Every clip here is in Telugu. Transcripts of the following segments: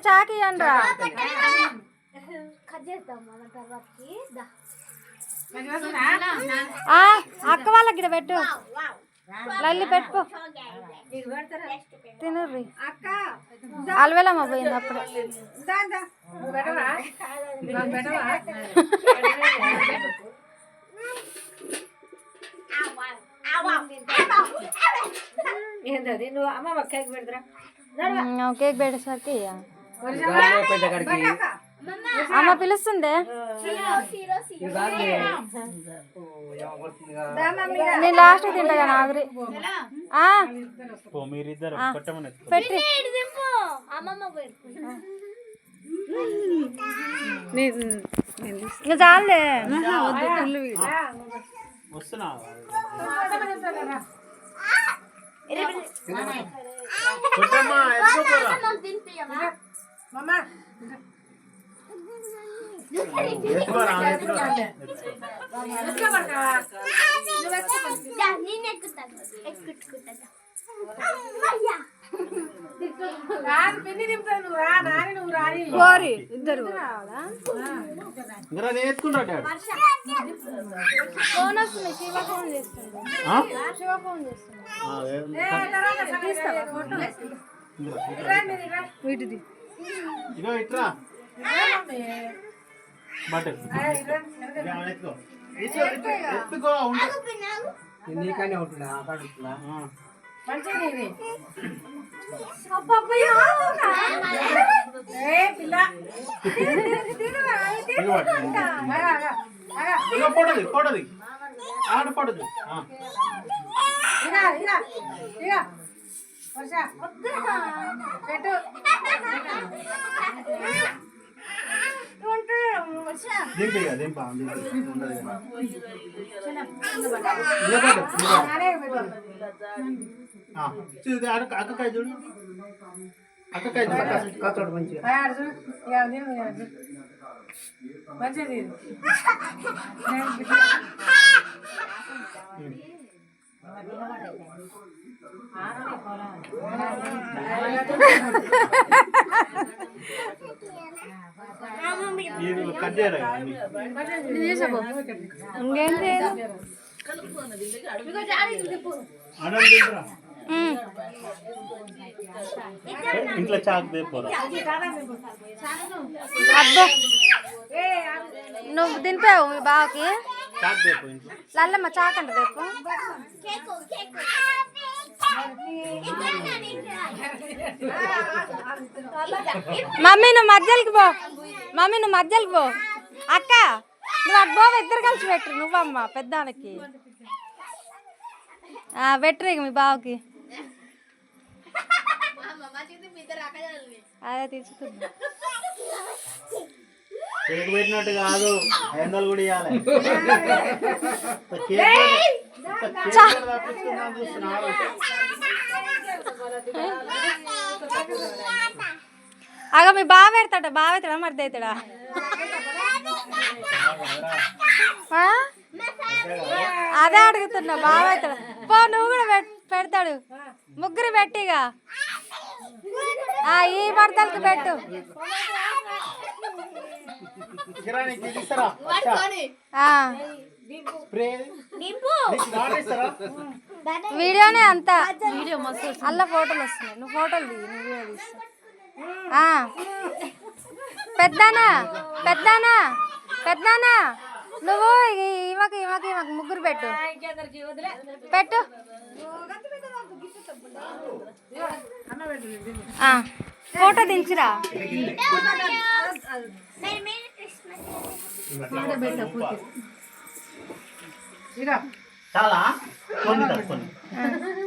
చాకి అండ్రా అక్క వాళ్ళకి ఇక్కడ పెట్టు లల్లి పెట్టు తినర్రి అలవేలమ్మ పోయింది అప్పుడే ఏంటది నువ్వు అమ్మ కేక్ పెడతారా కేక్ పెట్టేసరికి అమ్మ పిలుస్తుందే నేను లాస్ట్ తింటా నాగరి పెట్టి ఇంకా చాలే ఇద్దరు ఫోన్ వస్తుంది శివ ఫోన్ చేస్తుంది శివ ఫోన్ చేస్తుంది వీటిది నీకనే ఉంటుందా అక్కకాయ చూడు అక్కకాయ కచ్చోడు మంచిగా ఇంట్లో చాక్ దేపోరా నువ్వు తినిపావు మీ బావకి చాక్ దేపో ఇంట్లో లల్లమ్మ చాక్ అంటే దేపు మమ్మీ నువ్వు మధ్యలోకి పో మమ్మీ నువ్వు మధ్యలోకి పో అక్క నువ్వు అటు బావ ఇద్దరు కలిసి పెట్టు నువ్వమ్మ పెద్దానికి పెట్టరు ఇక మీ బావకి అదే తీసుకుంటా కేక్ పెట్టినట్టు కాదు హ్యాండల్ కూడా ఇవ్వాలి అగ మీ బావ పెడతాడ బావ అవుతాడా మరిది అవుతాడా అదే అడుగుతున్నా బావ అవుతాడా పో నువ్వు కూడా పెడతాడు ముగ్గురు పెట్టిగా ఈ భర్తలకు పెట్టు వీడియోనే అంతా అలా ఫోటోలు వస్తున్నాయి నువ్వు ఫోటోలు దిగి నువ్వు వీడియో తీస్తా పెద్దనా పెద్దనా పెద్దనా నువ్వు ఇవకి ఇవకి ఇవకి ముగ్గురు పెట్టు పెట్టు ఫోటో దించురా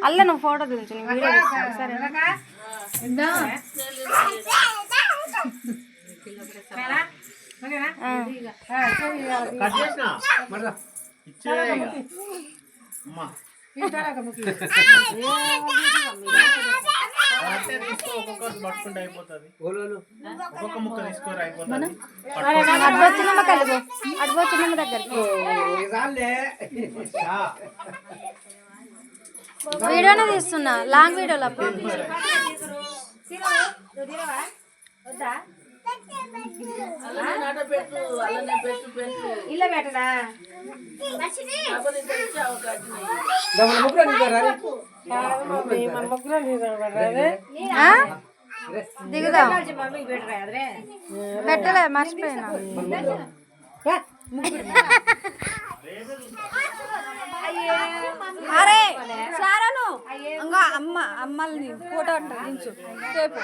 అల్ల నువ్వు ఫోటో దించు వీడియో సరే అంటే తీసుకో ఒక్కొక్కటి పట్టుకుంటే అయిపోతుంది. ఓలోలు ఒక్కొక్క ముక్క తీసుకోరు అయిపోతుంది. అడ్బో చిన్నమ్మ కలిపో అడ్బో చిన్నమ్మ దగ్గరికి చాలే వీడియోనే తీస్తున్నా లాంగ్ వీడియోలో అప్లోడ్ చేసి ఇల్లు పెట్టదా మన ముగ్గురు నిద్ర ఆ? దిగుదాం మమ్మీకి పెట్టరా అదే పెట్టలే మర్చిపోయినా అరే సారాను ఇంకా అమ్మల్ని ఫోటో అంటారు దించు సేపు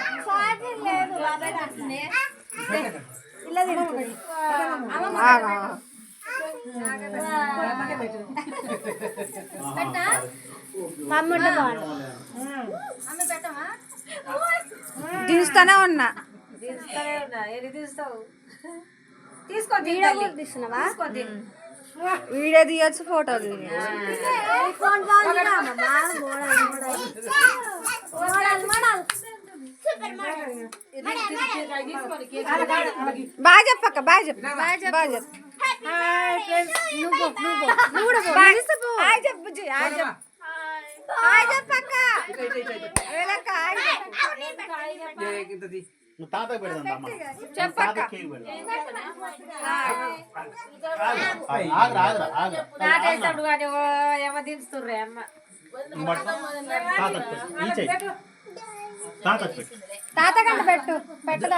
దించుతానే ఉన్నా తీస్తానే ఉన్నా ఏది తీస్తావు తీసుకో తీస్తున్నావా వీడియో తీయచ్చు ఫోటో తీయచ్చు బాగా చెప్పక్క బాగా చెప్పు బాగా చెప్పు నువ్వు కూడా పో. హాయ్ చెప్పు బుజ్జి, హాయ్ చెప్పు. హాయ్ చెప్పక్క వేలక్క, హాయ్ చెప్పు. ఇంతది నువ్వు తాతకు పెడదాం అమ్మ. చెప్పక్క. తాతకి కేక్ పెడదాం. ఆగ్రా ఆగ్రా ఆగ్రా. నాటేసినప్పుడు కానీ ఏమో దించుతుర్రే అమ్మ నువ్వు పట్టుకో. తాతకు పెట్టు. ఈ చెయ్యి. తాతకు పెట్టు. తాత కంట పెట్టు పెట్టదా